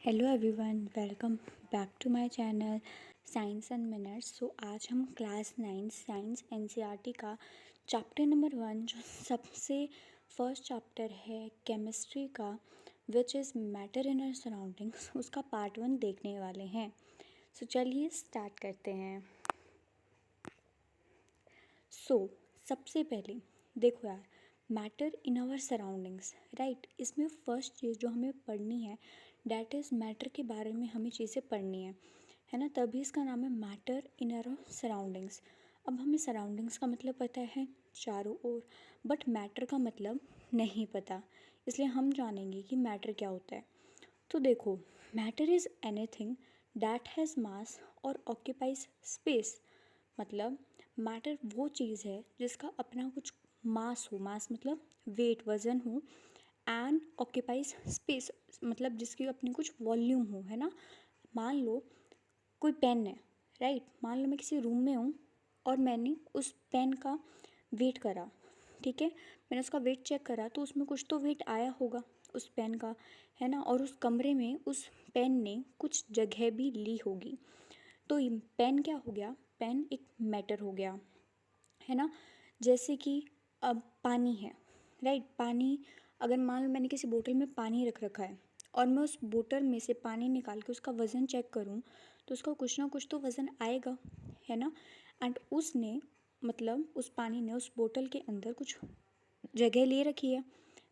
Hello everyone, welcome back to my channel science and minutes. So आज हम class 9 science NCERT का chapter number 1 जो सबसे first chapter है केमिस्ट्री का, which is matter in our surroundings, उसका part 1 देखने वाले हैं। सो चलिए स्टार्ट करते हैं। सबसे पहले देखो यार, matter in our surroundings, right. इसमें फर्स्ट चीज़ जो हमें पढ़नी है डैट इज़ मैटर के बारे में हमें चीज़ें पढ़नी है ना, तभी इसका नाम है मैटर इन आवर सराउंडिंग्स। अब हमें सराउंडिंग्स का मतलब पता है चारों ओर, बट मैटर का मतलब नहीं पता, इसलिए हम जानेंगे कि मैटर क्या होता है। तो देखो, matter is anything that has मास और ऑक्यूपाइज स्पेस। मतलब मैटर वो चीज़ है जिसका अपना कुछ मास हो, मास मतलब वेट, वज़न हो, एंड ऑक्यूपाइज स्पेस मतलब जिसकी अपनी कुछ वॉल्यूम हो, है ना। मान लो कोई पेन है, राइट। मान लो मैं किसी रूम में हूँ और मैंने उस पेन का वेट करा, ठीक है। मैंने उसका वेट चेक करा तो उसमें कुछ तो वेट आया होगा उस पेन का, है ना। और उस कमरे में उस पेन ने कुछ जगह भी ली होगी। तो पेन क्या हो गया, पेन एक मैटर हो गया, है ना। जैसे कि अब पानी है, राइट। पानी, अगर मान लो मैंने किसी बोतल में पानी रख रखा है और मैं उस बोतल में से पानी निकाल के उसका वज़न चेक करूं तो उसका कुछ ना कुछ तो वज़न आएगा, है ना। एंड उसने मतलब उस पानी ने उस बोतल के अंदर कुछ जगह ले रखी है,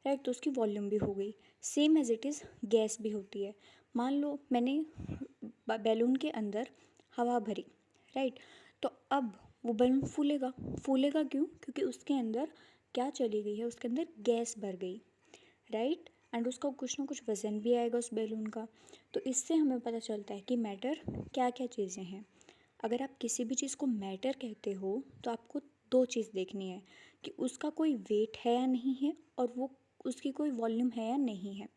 राइट। तो उसकी वॉल्यूम भी हो गई। Same as it is gas भी होती है। मान लो मैंने बैलून के अंदर हवा भरी, राइट। तो अब वो बैलून फूलेगा। फूलेगा क्यों? क्योंकि उसके अंदर क्या चली गई है, उसके अंदर गैस भर गई, राइट। एंड उसका कुछ ना कुछ वज़न भी आएगा उस बैलून का। तो इससे हमें पता चलता है कि मैटर क्या क्या चीज़ें हैं। अगर आप किसी भी चीज़ को मैटर कहते हो तो आपको दो चीज़ देखनी है कि उसका कोई वेट है या नहीं है, और वो उसकी कोई वॉल्यूम है या नहीं है,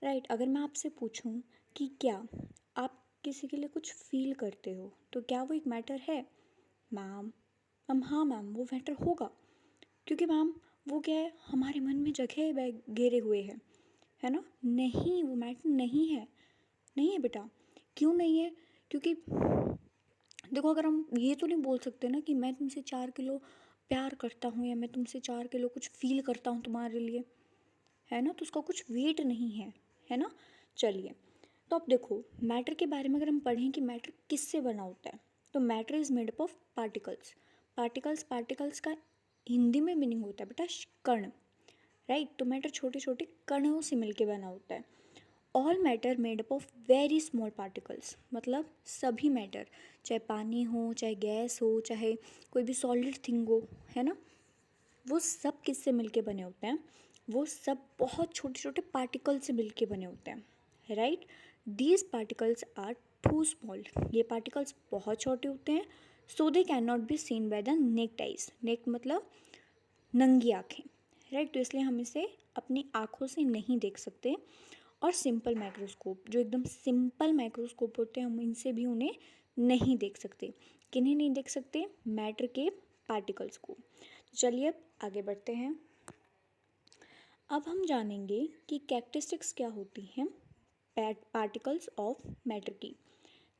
राइट। अगर मैं आपसे पूछूं कि क्या आप किसी के लिए कुछ फील करते हो तो क्या वो एक मैटर है? मैम मैम हाँ मैम, वो मैटर होगा, क्योंकि मैम वो क्या है, हमारे मन में जगह घेरे हुए है ना। नहीं, वो मैटर नहीं है, नहीं है बेटा। क्यों नहीं है? क्योंकि देखो, अगर हम ये तो नहीं बोल सकते ना कि मैं तुमसे 4 किलो प्यार करता हूँ या मैं तुमसे 4 किलो कुछ फील करता हूँ तुम्हारे लिए, है ना। तो उसका कुछ वेट नहीं है ना। चलिए, तो अब देखो मैटर के बारे में अगर हम पढ़ें कि मैटर किससे बना होता है, तो matter is made up of particles. Particles का हिंदी में मीनिंग होता है बेटा कण, राइट। तो मैटर छोटे छोटे कणों से मिलके बना होता है। All matter made up of very small particles, मतलब सभी मैटर, चाहे पानी हो, चाहे गैस हो, चाहे कोई भी सॉलिड थिंग हो, है ना, वो सब किससे मिलके बने होते हैं? वो सब बहुत छोटे छोटे पार्टिकल से मिलके बने होते हैं, right. These particles are too small, ये पार्टिकल्स बहुत छोटे होते हैं। So they can not be seen by the naked eyes, naked मतलब नंगी आँखें, राइट। तो इसलिए हम इसे अपनी आँखों से नहीं देख सकते। और सिंपल माइक्रोस्कोप, जो एकदम सिंपल माइक्रोस्कोप होते हैं, हम इनसे भी उन्हें नहीं देख सकते। किन्हें नहीं देख सकते? मैटर के पार्टिकल्स को। चलिए अब आगे बढ़ते हैं। अब हम जानेंगे कि कैरेक्टरिस्टिक्स क्या होती हैं पार्टिकल्स ऑफ मैटर की।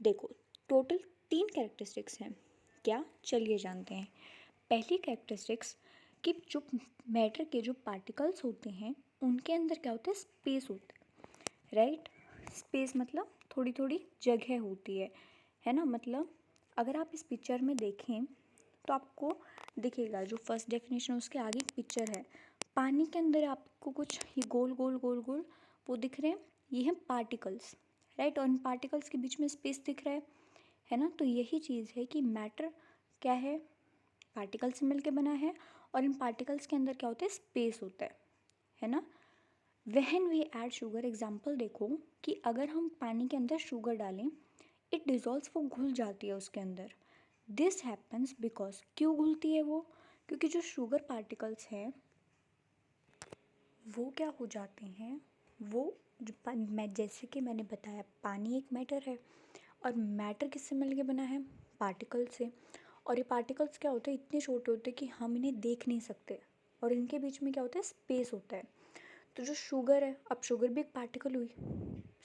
देखो, टोटल 3 कैरेक्टरिस्टिक्स हैं। क्या? चलिए जानते हैं। पहली कैरेक्टरिस्टिक्स कि जो मैटर के जो पार्टिकल्स होते हैं उनके अंदर क्या होता है? स्पेस होता है, राइट। स्पेस मतलब थोड़ी थोड़ी जगह होती है ना। मतलब अगर आप इस पिक्चर में देखें तो आपको दिखेगा, जो फर्स्ट डेफिनेशन उसके आगे एक पिक्चर है, पानी के अंदर आपको कुछ ये गोल गोल गोल गोल वो दिख रहे हैं, ये हैं पार्टिकल्स, राइट। और इन पार्टिकल्स के बीच में स्पेस दिख रहा है ना। तो यही चीज़ है कि मैटर क्या है, पार्टिकल से मिलके बना है, और इन पार्टिकल्स के अंदर क्या होता है? स्पेस होता है ना। When we add sugar, example देखो कि अगर हम पानी के अंदर शुगर डालें, इट डिज़ोल्व्स, वो घुल जाती है उसके अंदर। दिस हैपन्स बिकॉज, क्यों घुलती है वो? क्योंकि जो शुगर पार्टिकल्स हैं वो क्या हो जाते हैं, वो जो मैं जैसे कि मैंने बताया पानी एक मैटर है, और मैटर किससे मिलके बना है? पार्टिकल से। और ये पार्टिकल्स क्या होते हैं? इतने छोटे होते हैं कि हम इन्हें देख नहीं सकते, और इनके बीच में क्या होता है? स्पेस होता है। तो जो शुगर है, अब शुगर भी एक पार्टिकल हुई,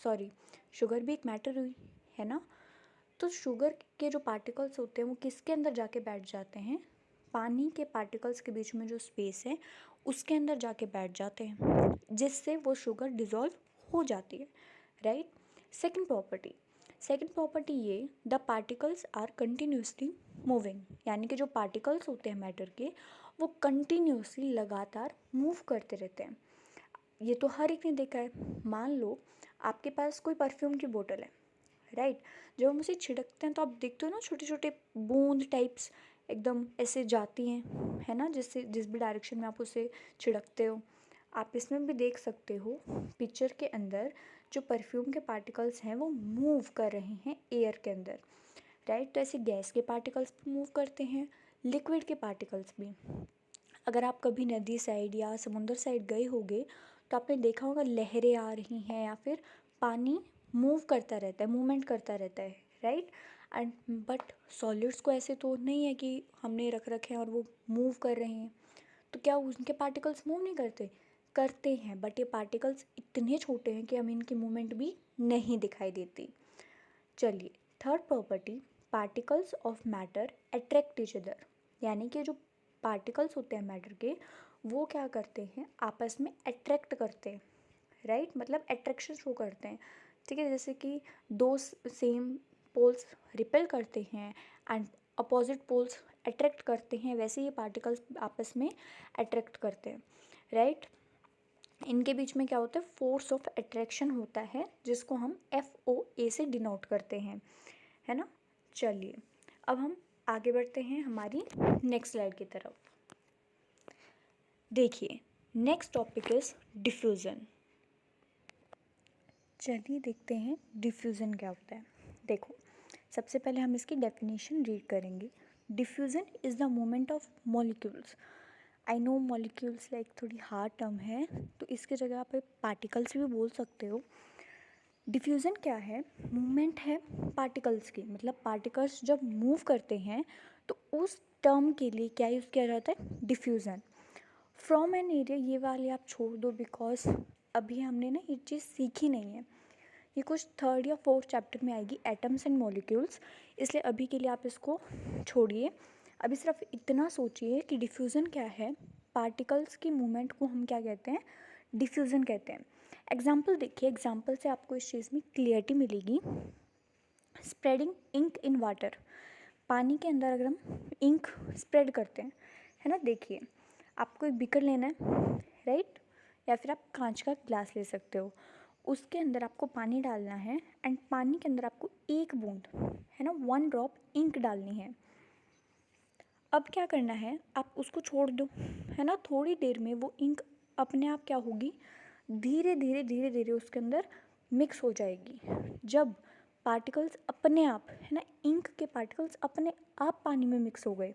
सॉरी, शुगर भी एक मैटर हुई, है ना। तो शुगर के जो पार्टिकल्स होते हैं वो किसके अंदर जाके बैठ जाते हैं, पानी के पार्टिकल्स के बीच में जो स्पेस है उसके अंदर जाके बैठ जाते हैं, जिससे वो शुगर डिज़ोल्व हो जाती है, राइट। सेकेंड प्रॉपर्टी ये, the particles are continuously moving, यानी कि जो पार्टिकल्स होते हैं मैटर के वो कंटिन्यूसली लगातार मूव करते रहते हैं। ये तो हर एक ने देखा है। मान लो आपके पास कोई परफ्यूम की बोतल है, राइट। जब हम उसे छिड़कते हैं तो आप देखते हो ना, छोटे छोटे बूंद टाइप्स एकदम ऐसे जाती हैं, है ना, जिससे जिस भी डायरेक्शन में आप उसे छिड़कते हो। आप इसमें भी देख सकते हो पिक्चर के अंदर जो परफ्यूम के पार्टिकल्स हैं वो मूव कर रहे हैं एयर के अंदर, राइट। तो ऐसे गैस के पार्टिकल्स भी मूव करते हैं, लिक्विड के पार्टिकल्स भी। अगर आप कभी नदी साइड या समुंदर साइड गए होगे तो आपने देखा होगा लहरें आ रही हैं या फिर पानी मूव करता रहता है, मूवमेंट करता रहता है, राइट। एंड बट सॉलिड्स को ऐसे तो नहीं है कि हमने रख रखे हैं और वो मूव कर रहे हैं। तो क्या उनके पार्टिकल्स मूव नहीं करते? करते हैं, बट ये पार्टिकल्स इतने छोटे हैं कि हमें इनकी मूवमेंट भी नहीं दिखाई देती। चलिए, third property, particles of matter attract each other, यानी कि जो पार्टिकल्स होते हैं मैटर के वो क्या करते हैं, आपस में अट्रैक्ट करते हैं, राइट। मतलब अट्रैक्शन शो करते हैं, ठीक है। जैसे कि दो सेम पोल्स रिपेल करते हैं एंड अपोजिट पोल्स अट्रैक्ट करते हैं, वैसे ये पार्टिकल्स आपस में अट्रैक्ट करते हैं, राइट। इनके बीच में क्या होता है, फोर्स ऑफ अट्रैक्शन होता है, जिसको हम FOA से डिनोट करते हैं, है ना। चलिए, अब हम आगे बढ़ते हैं हमारी नेक्स्ट स्लाइड की तरफ। देखिए, नेक्स्ट टॉपिक इज डिफ्यूज़न। चलिए देखते हैं डिफ्यूज़न क्या होता है। देखो, सबसे पहले हम इसकी डेफिनेशन रीड करेंगे। Diffusion is the movement of molecules. I know molecules like थोड़ी हार्ड टर्म है, तो इसके जगह आप पार्टिकल्स भी बोल सकते हो। डिफ्यूज़न क्या है, मूवमेंट है पार्टिकल्स की, मतलब पार्टिकल्स जब मूव करते हैं तो उस टर्म के लिए क्या यूज़ किया जाता है, डिफ्यूज़न। फ्रॉम एन एरिया, ये वाली आप छोड़ दो बिकॉज अभी हमने ना ये चीज़ सीखी नहीं है, ये कुछ थर्ड या फोर्थ चैप्टर में आएगी, एटम्स एंड मॉलिक्यूल्स, इसलिए अभी के लिए आप इसको छोड़िए। अभी सिर्फ इतना सोचिए कि डिफ्यूज़न क्या है, पार्टिकल्स की मूवमेंट को हम क्या कहते हैं, डिफ्यूज़न कहते हैं। एग्जाम्पल देखिए, एग्जाम्पल से आपको इस चीज़ में क्लियरिटी मिलेगी। स्प्रेडिंग इंक इन वाटर, पानी के अंदर अगर हम इंक स्प्रेड करते हैं, है ना। देखिए, आपको एक बीकर लेना है, राइट, या फिर आप कांच का ग्लास ले सकते हो, उसके अंदर आपको पानी डालना है एंड पानी के अंदर आपको एक बूंद, है ना, 1 ड्रॉप इंक डालनी है। अब क्या करना है, आप उसको छोड़ दो, है ना। थोड़ी देर में वो इंक अपने आप क्या होगी, धीरे धीरे धीरे धीरे उसके अंदर मिक्स हो जाएगी। जब पार्टिकल्स अपने आप, है ना, इंक के पार्टिकल्स अपने आप पानी में मिक्स हो गए,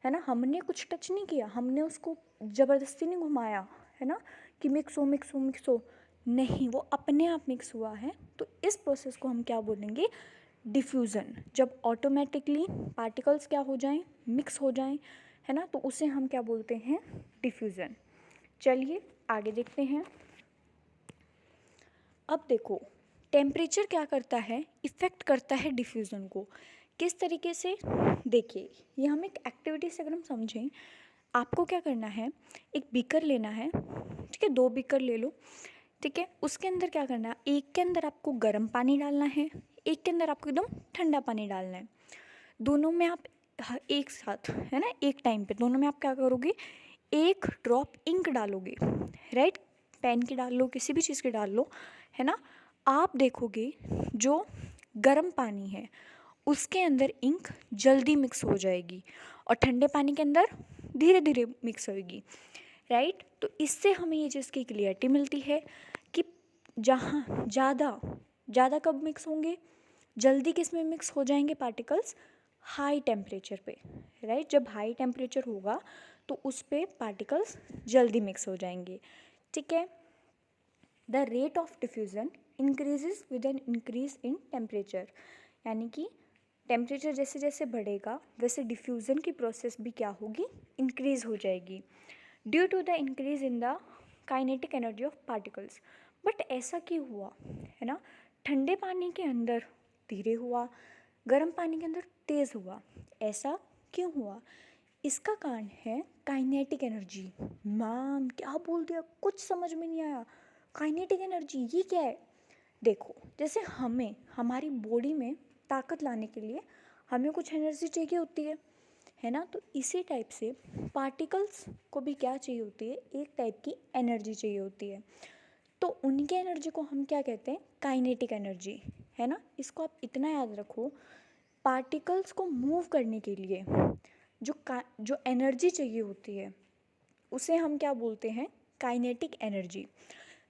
है ना, हमने कुछ टच नहीं किया, हमने उसको ज़बरदस्ती नहीं घुमाया, है ना, कि मिक्स हो मिक्स हो मिक्स हो, नहीं, वो अपने आप मिक्स हुआ है। तो इस प्रोसेस को हम क्या बोलेंगे, डिफ्यूज़न। जब ऑटोमेटिकली पार्टिकल्स क्या हो जाएं, मिक्स हो जाएं, है ना, तो उसे हम क्या बोलते हैं, डिफ्यूज़न। चलिए आगे देखते हैं। अब देखो, टेम्परेचर क्या करता है, इफ़ेक्ट करता है डिफ्यूज़न को। किस तरीके से, देखिए, ये हम एक एक्टिविटी से अगर हम समझें, आपको क्या करना है, एक बीकर लेना है, ठीक है, 2 बीकर ले लो, ठीक है। उसके अंदर क्या करना है, एक के अंदर आपको गर्म पानी डालना है, एक के अंदर आपको एकदम ठंडा पानी डालना है। दोनों में आप एक साथ, है ना, एक टाइम पे दोनों में आप क्या करोगे, एक ड्रॉप इंक डालोगे, राइट। पेन की डाल लो, किसी भी चीज़ की डाल लो, है ना। आप देखोगे जो गर्म पानी है उसके अंदर इंक जल्दी मिक्स हो जाएगी और ठंडे पानी के अंदर धीरे धीरे मिक्स होएगी, राइट। तो इससे हमें ये चीज़ की क्लियरिटी मिलती है कि जहाँ ज़्यादा कब मिक्स होंगे, जल्दी किस में मिक्स हो जाएंगे पार्टिकल्स, हाई टेम्परेचर पे, राइट। जब हाई टेम्परेचर होगा तो उस पे पार्टिकल्स जल्दी मिक्स हो जाएंगे, ठीक है। The rate of diffusion increases with an increase in temperature, यानी कि टेम्परेचर जैसे जैसे बढ़ेगा वैसे डिफ्यूज़न की प्रोसेस भी क्या होगी, इंक्रीज हो जाएगी, due to the increase in the kinetic energy of particles. But ऐसा क्यों हुआ, है ना? ठंडे पानी के अंदर धीरे हुआ, गर्म पानी के अंदर तेज़ हुआ, ऐसा क्यों हुआ? इसका कारण है काइनेटिक एनर्जी। मैम क्या बोल दिया, कुछ समझ में नहीं आया। काइनेटिक एनर्जी ये क्या है? देखो, जैसे हमें हमारी बॉडी में ताकत लाने के लिए हमें कुछ एनर्जी चाहिए होती है ना? तो इसी टाइप से पार्टिकल्स को भी क्या चाहिए होती है, एक टाइप की एनर्जी चाहिए होती है। तो उनके एनर्जी को हम क्या कहते हैं, काइनेटिक एनर्जी, है ना? इसको आप इतना याद रखो, पार्टिकल्स को मूव करने के लिए जो एनर्जी चाहिए होती है उसे हम क्या बोलते हैं, काइनेटिक एनर्जी।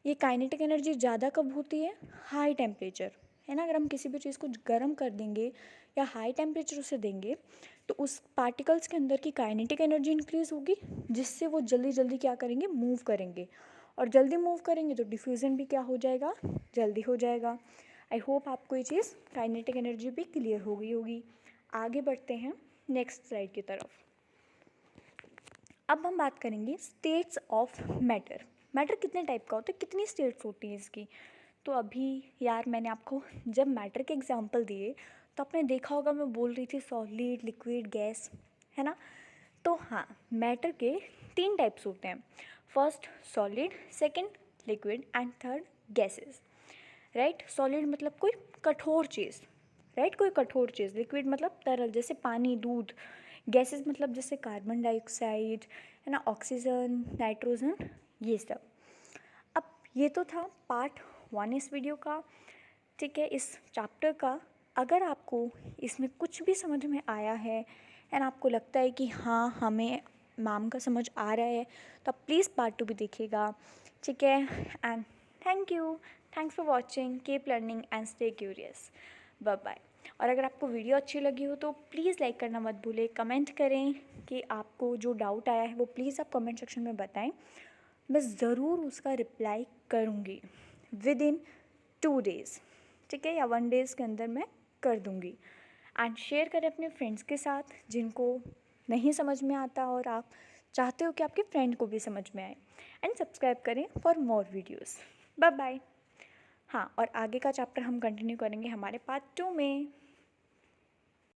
ये काइनेटिक एनर्जी ज़्यादा कब होती है, हाई टेम्परेचर, है ना? अगर हम किसी भी चीज़ को गर्म कर देंगे या हाई टेम्परेचर से देंगे तो उस पार्टिकल्स के अंदर की काइनेटिक एनर्जी इंक्रीज़ होगी, जिससे वो जल्दी जल्दी क्या करेंगे, मूव करेंगे, और जल्दी मूव करेंगे तो डिफ्यूज़न भी क्या हो जाएगा, जल्दी हो जाएगा। आई होप आपको ये चीज़ काइनेटिक एनर्जी भी क्लियर हो गई होगी। आगे बढ़ते हैं नेक्स्ट स्लाइड की तरफ। अब हम बात करेंगे स्टेट्स ऑफ मैटर। मैटर कितने टाइप का होता है, कितनी स्टेट्स होती हैं इसकी? तो अभी यार मैंने आपको जब मैटर के एग्जांपल दिए तो आपने देखा होगा मैं बोल रही थी सॉलिड, लिक्विड, गैस, है ना? तो हाँ, मैटर के 3 टाइप्स होते हैं। First solid, second liquid and third gases, right? Solid मतलब कोई कठोर चीज़, राइट? कोई कठोर चीज़। लिक्विड मतलब तरल, जैसे पानी, दूध। गैसेस मतलब जैसे कार्बन डाइऑक्साइड, है ना, ऑक्सीजन, नाइट्रोजन, ये सब। अब ये तो था पार्ट 1 इस वीडियो का, ठीक है, इस चैप्टर का। अगर आपको इसमें कुछ भी समझ में आया है एंड आपको लगता है कि हाँ हमें मैम का समझ आ रहा है, तो आप प्लीज़ पार्ट 2 भी देखिएगा, ठीक है? And thank you, thanks for watching, keep learning and stay curious. Bye bye. और अगर आपको वीडियो अच्छी लगी हो तो प्लीज़ लाइक करना मत भूलें, कमेंट करें कि आपको जो डाउट आया है वो प्लीज़ आप कमेंट सेक्शन में बताएं। मैं ज़रूर उसका रिप्लाई करूँगी विद इन 2 डेज़, ठीक है, या 1 डेज़ के अंदर मैं कर दूँगी। एंड शेयर करें अपने फ्रेंड्स के साथ जिनको नहीं समझ में आता और आप चाहते हो कि आपके फ्रेंड को भी समझ में आए। एंड सब्सक्राइब करें for more videos. Bye bye. हाँ, और आगे का चैप्टर हम कंटिन्यू करेंगे हमारे पार्ट 2 में।